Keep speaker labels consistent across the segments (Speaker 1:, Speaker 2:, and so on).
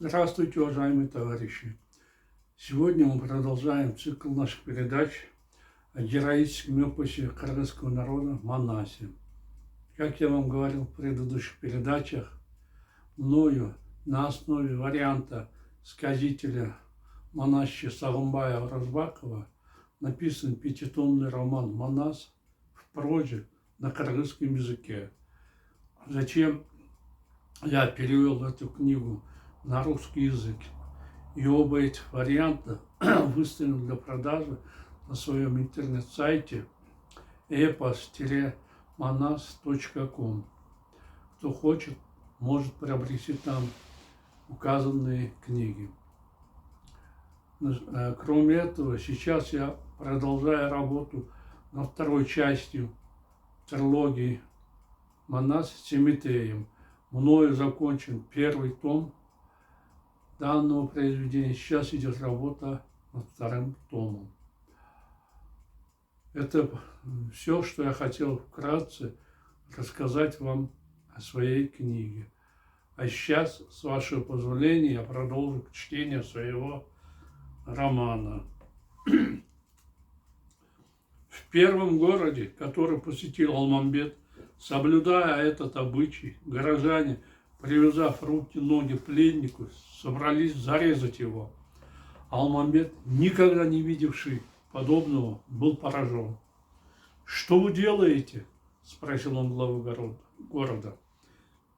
Speaker 1: Здравствуйте, уважаемые товарищи! Сегодня мы продолжаем цикл наших передач о героическом эпосе кыргызского народа Манасе. Как я вам говорил в предыдущих передачах, мною на основе варианта сказителя Манасчы Сагынбая Оразбакова написан пятитомный роман «Манас» в прозе на кыргызском языке. Зачем я перевел эту книгу на русский язык? И оба этих варианта выставил для продажи на своем интернет-сайте epos-manas.com. Кто хочет, может приобрести там указанные книги. Кроме этого, сейчас я продолжаю работу над второй частью трилогии «Манас» с Семетеем. Мною закончен первый том данного произведения. Сейчас идет работа над вторым томом. Это все, что я хотел вкратце рассказать вам о своей книге. А сейчас, с вашего позволения, я продолжу чтение своего романа. В первом городе, который посетил Алмамбет, соблюдая этот обычай, горожане, привязав руки-ноги пленнику, собрались зарезать его. Алмамбет, никогда не видевший подобного, был поражен. «Что вы делаете?» – спросил он главу города.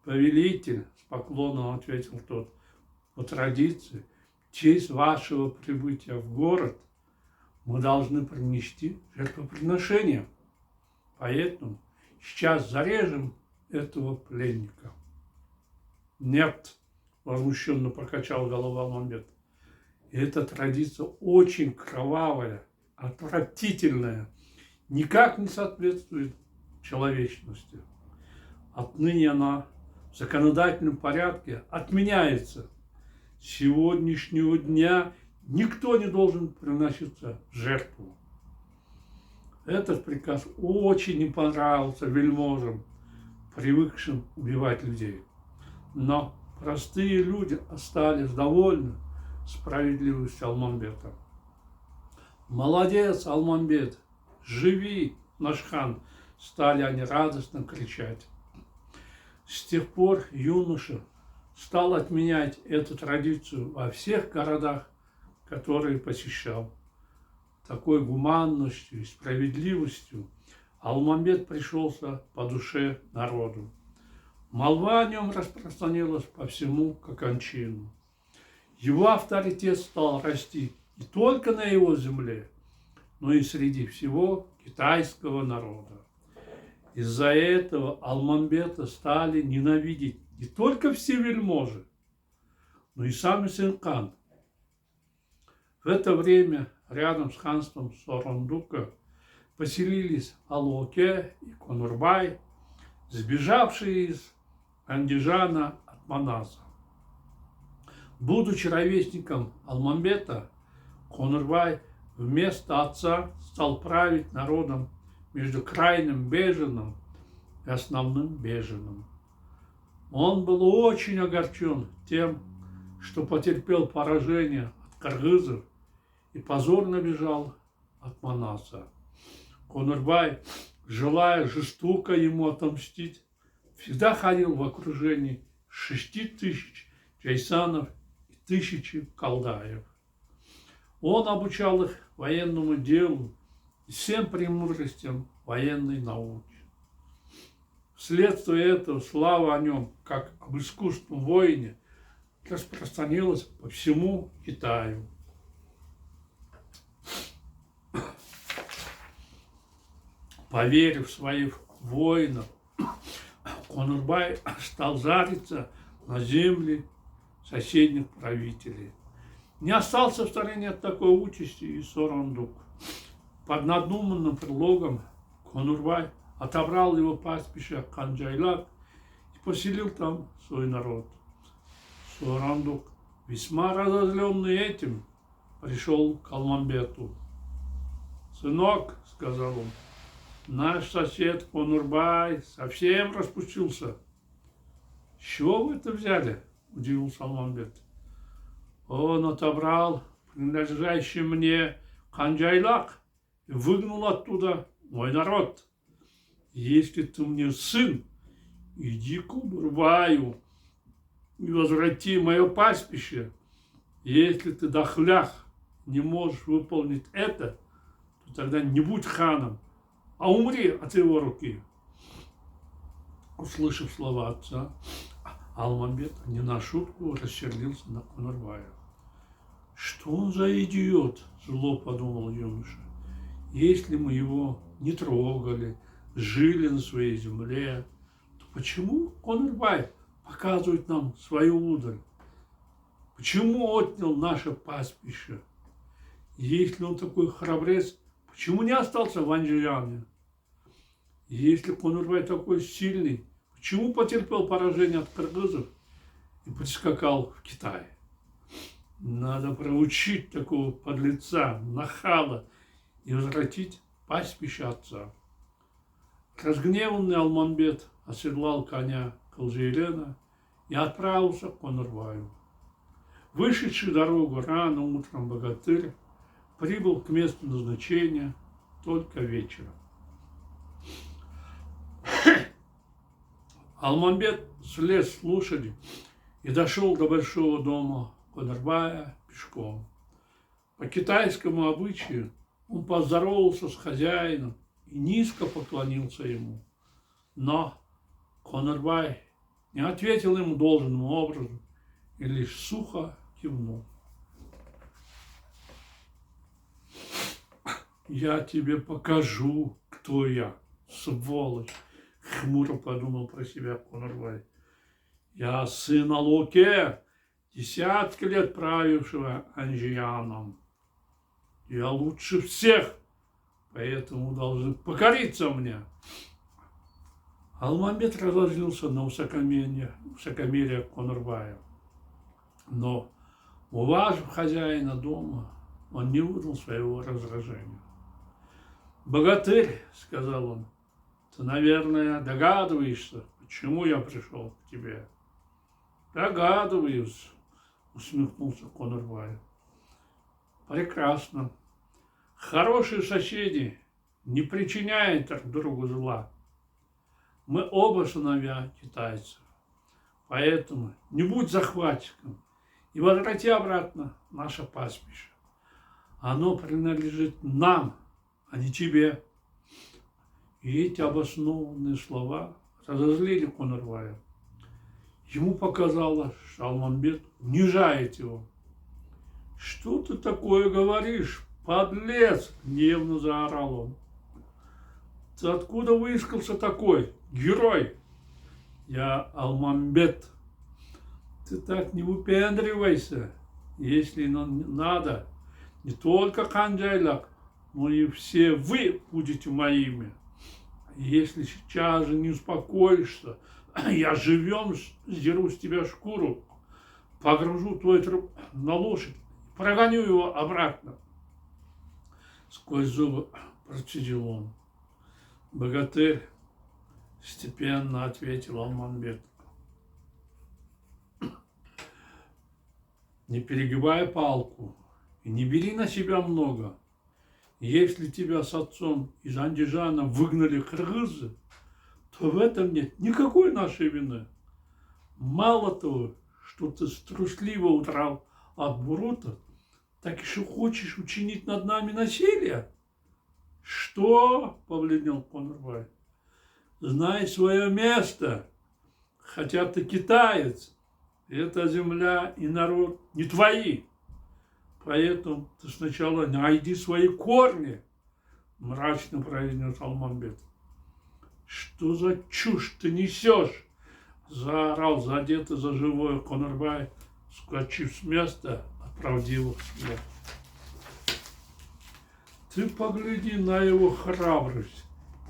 Speaker 1: «Повелитель», – с поклоном ответил тот, – «по традиции, в честь вашего прибытия в город мы должны принести жертвоприношение. Поэтому сейчас зарежем этого пленника». «Нет», – возмущенно покачал головой Алмамбет. «Эта традиция очень кровавая, отвратительная, никак не соответствует человечности. Отныне она в законодательном порядке отменяется. С сегодняшнего дня никто не должен приноситься в жертву». Этот приказ очень не понравился вельможам, привыкшим убивать людей. Но простые люди остались довольны справедливостью Алмамбета. «Молодец, Алмамбет! Живи, наш хан!» – стали они радостно кричать. С тех пор юноша стал отменять эту традицию во всех городах, которые посещал. Такой гуманностью и справедливостью Алмамбет пришелся по душе народу. Молва о нем распространилась по всему Коканчину. Его авторитет стал расти не только на его земле, но и среди всего китайского народа. Из-за этого Алмамбета стали ненавидеть не только все вельможи, но и сам Есенхан. В это время рядом с ханством Сооронбука поселились Алоке и Конурбай, сбежавшие из Андижана от Манаса. Будучи ровесником Алмамбета, Конурбай вместо отца стал править народом между крайним Беженом и основным Беженом. Он был очень огорчен тем, что потерпел поражение от кыргызов и позорно бежал от Манаса. Конурбай, желая жестоко ему отомстить, всегда ходил в окружении 6000 джайсанов и 1000 колдаев. Он обучал их военному делу и всем премудростям военной науки. Вследствие этого слава о нем, как об искусном воине, распространилась по всему Китаю. Поверив в своих воинов, Конурбай стал жариться на земли соседних правителей. Не остался в стороне от такой участи и Сооронбук. Под надуманным предлогом Конурбай отобрал его пастбище Канджайлак и поселил там свой народ. Сооронбук, весьма разозленный этим, пришел к Алмамбету. «Сынок, — сказал он, — наш сосед Конурбай совсем распустился». «С чего вы это взяли?» – удивился Алмамбет. Он отобрал принадлежащий мне Канджайлак и выгнал оттуда мой народ. Если ты мне сын, иди к Кунурбаю и возврати мое пастбище. Если ты, дохлях, не можешь выполнить это, то тогда не будь ханом, а умри от его руки. Услышав слова отца, Алмамбет не на шутку рассердился на Кунурбая. Что он за идиот, зло подумал юноша. Если мы его не трогали, жили на своей земле, то почему Кунурбай показывает нам свою удаль? Почему отнял наше пастбище? Если он такой храбрец, почему не остался в Андижане? Если Кунурбай такой сильный, почему потерпел поражение от кыргызов и прискакал в Китай? Надо проучить такого подлеца, нахала и возвратить пастбище отца. Разгневанный Алмамбет оседлал коня Кылжейлена и отправился к Кунурбаю. Вышедший дорогу рано утром богатырь прибыл к месту назначения только вечером. Алмамбет слез с лошади и дошел до большого дома Кунурбая пешком. По китайскому обычаю он поздоровался с хозяином и низко поклонился ему. Но Кунурбай не ответил ему должным образом и лишь сухо кивнул. «Я тебе покажу, кто я, сволочь!» — хмуро подумал про себя Кунурбай. «Я сын Алоке, десятки лет правившего Анжияном. Я лучше всех, поэтому должен покориться мне». Алмамбет разозлился на высокомерие Кунурбая. Но, уважив хозяина дома, он не выдал своего раздражения. «Богатырь, — сказал он, — ты, наверное, догадываешься, почему я пришел к тебе?» «Догадываюсь, — усмехнулся Кунурбай. — Прекрасно. Хорошие соседи не причиняют друг другу зла. Мы оба сыновья китайцев, поэтому не будь захватчиком и возврати обратно наше пастбище. Оно принадлежит нам, а не тебе». И эти обоснованные слова разозлили Кунурбая. Ему показалось, что Алмамбет унижает его. «Что ты такое говоришь, подлец?» — гневно заорал он. «Ты откуда выискался такой, герой?» «Я Алмамбет. Ты так не выпендривайся. Если надо, не только Канджайлак, но и все вы будете моими. Если сейчас же не успокоишься, я живем сдеру с тебя шкуру, погружу твой труп на лошадь, прогоню его обратно». Сквозь зубы процедил он. «Богатырь», — степенно ответил Алмамбет, — «не перегибай палку и не бери на себя много. Если тебя с отцом из Андижана выгнали кыргызы, то в этом нет никакой нашей вины. Мало того, что ты трусливо удрал от Бурута, так еще хочешь учинить над нами насилие?» «Что?» — побледнел Кунурбай. «Знай свое место, хотя ты китаец. Эта земля и народ не твои. Поэтому ты сначала найди свои корни», — мрачно произнес Алмамбет. «Что за чушь ты несешь?» — заорал задетый за живое Кунурбай, вскочив с места от правдивых слов. «Ты погляди на его храбрость.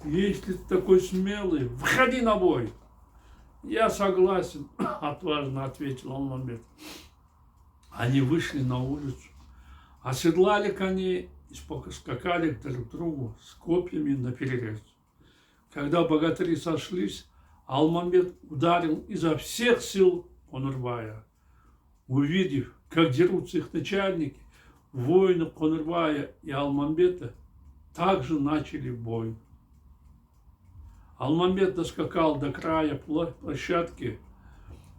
Speaker 1: Если ты такой смелый, выходи на бой!» «Я согласен», — отважно ответил Алмамбет. Они вышли на улицу, оседлали коней и скакали друг к другу с копьями наперерез. Когда богатыри сошлись, Алмамбет ударил изо всех сил Кунурбая. Увидев, как дерутся их начальники, воины Конырбая и Алмамбета также начали бой. Алмамбет доскакал до края площадки,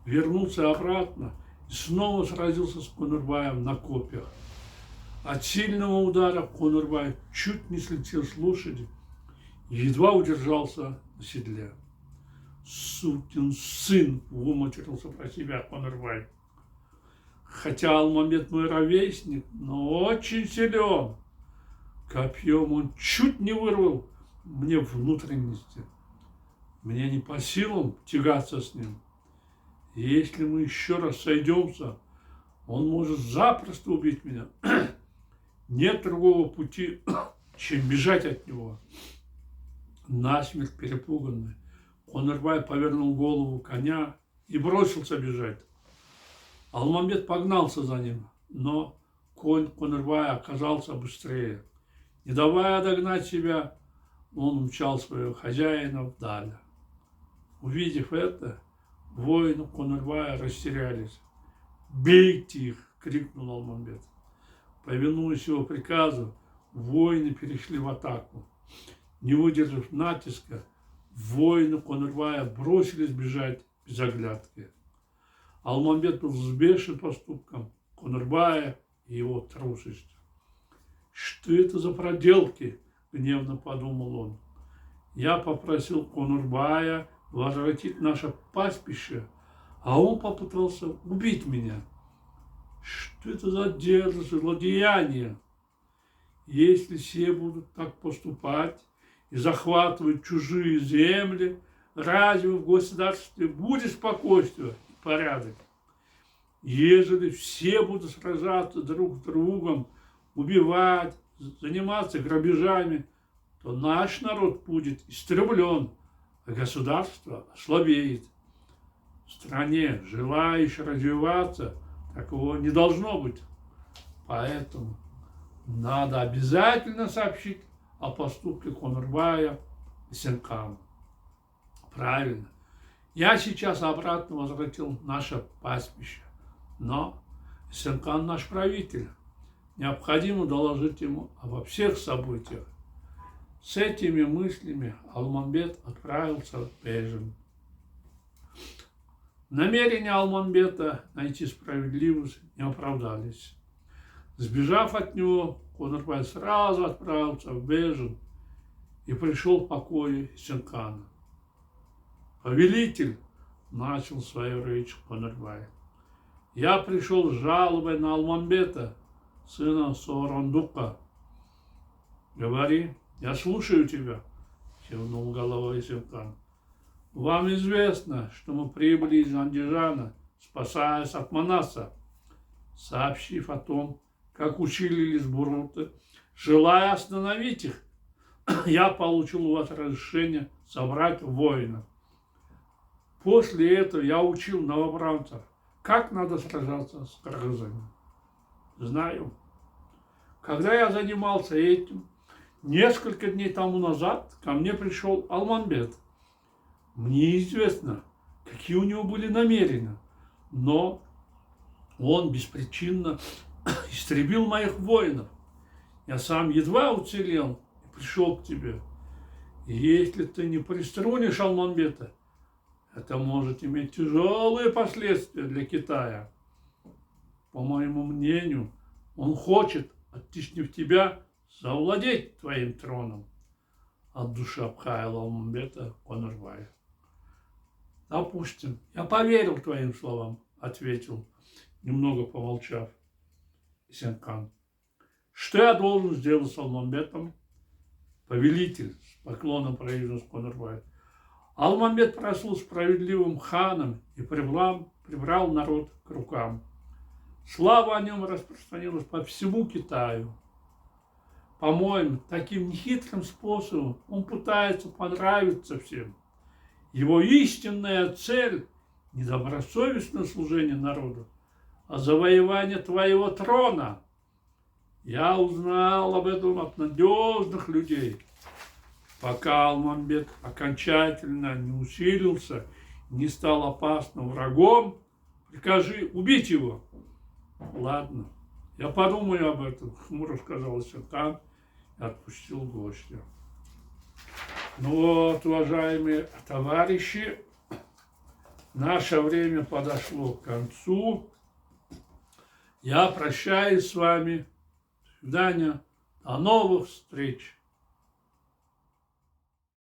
Speaker 1: вернулся обратно и снова сразился с Конырбаем на копьях. От сильного удара Конырбай чуть не слетел с лошади и едва удержался на седле. «Сукин сын!» – выматерился про себя Конырбай. Хотя Алмамбет мой ровесник, но очень силен. Копьем он чуть не вырвал мне внутренности. Мне не по силам тягаться с ним. И если мы еще раз сойдемся, он может запросто убить меня. Нет другого пути, чем бежать от него. Насмерть перепуганный, Конырбай повернул голову коня и бросился бежать. Алмамбет погнался за ним, но конь Конырбая оказался быстрее. Не давая догнать себя, он умчал своего хозяина вдаль. Увидев это, воины Конырбая растерялись. «Бейте их!» – крикнул Алмамбет. Повинуясь его приказу, воины перешли в атаку. Не выдержав натиска, воины Конырбая бросились бежать без оглядки. Алмамбет был взбешен поступком Конырбая и его трусостью. «Что это за проделки?» – гневно подумал он. «Я попросил Конырбая возвратить наше пастбище, а он попытался убить меня. Что это за дерзость, злодеяние? Если все будут так поступать и захватывать чужие земли, разве в государстве будет спокойствие и порядок? Ежели все будут сражаться друг с другом, убивать, заниматься грабежами, то наш народ будет истреблен, а государство ослабеет. В стране, желающей развиваться, такого не должно быть. Поэтому надо обязательно сообщить о поступке Конырбая и Сенкана. Правильно. Я сейчас обратно возвратил наше пастбище. Но Сенкан наш правитель. Необходимо доложить ему обо всех событиях. С этими мыслями Алмамбет отправился в Бежин. Намерения Алмамбета найти справедливость не оправдались. Сбежав от него, Конырбай сразу отправился в Бежин и пришел в покое Сенкана. «Повелитель!» – начал свою речь Конырбай. «Я пришел с жалобой на Алмамбета, сына Соорондука». «Говори, я слушаю тебя», – кивнул головой Сенкан. «Вам известно, что мы прибыли из Андижана, спасаясь от Манаса, сообщив о том, как усилились буруты, желая остановить их, я получил у вас разрешение собрать воинов. После этого я учил новобранцев, как надо сражаться с кыргызами. Знаю. Когда я занимался этим, несколько дней тому назад ко мне пришел Алмамбет. Мне известно, какие у него были намерения, но он беспричинно истребил моих воинов. Я сам едва уцелел и пришел к тебе. И если ты не приструнишь Алмамбета, это может иметь тяжелые последствия для Китая. По моему мнению, он хочет, оттеснив тебя, завладеть твоим троном. От души обхаял Алмамбета Конырбай. «Допустим, я поверил твоим словам», — ответил, немного помолчав, Сенкан. «Что я должен сделать с Алмамбетом?» «Повелитель», — с поклоном произнес Конырбай. «Алмамбет просил справедливым ханом и прибрал народ к рукам. Слава о нем распространилась по всему Китаю. По-моему, таким нехитрым способом он пытается понравиться всем. Его истинная цель – не добросовестное служение народу, а завоевание твоего трона. Я узнал об этом от надежных людей. Пока Алмамбет окончательно не усилился, не стал опасным врагом, прикажи убить его». ладно. Я подумаю об этом, хмуро сказал Серкан и отпустил гостя. Ну вот, уважаемые товарищи, наше время подошло к концу. Я прощаюсь с вами. До свидания. До новых встреч.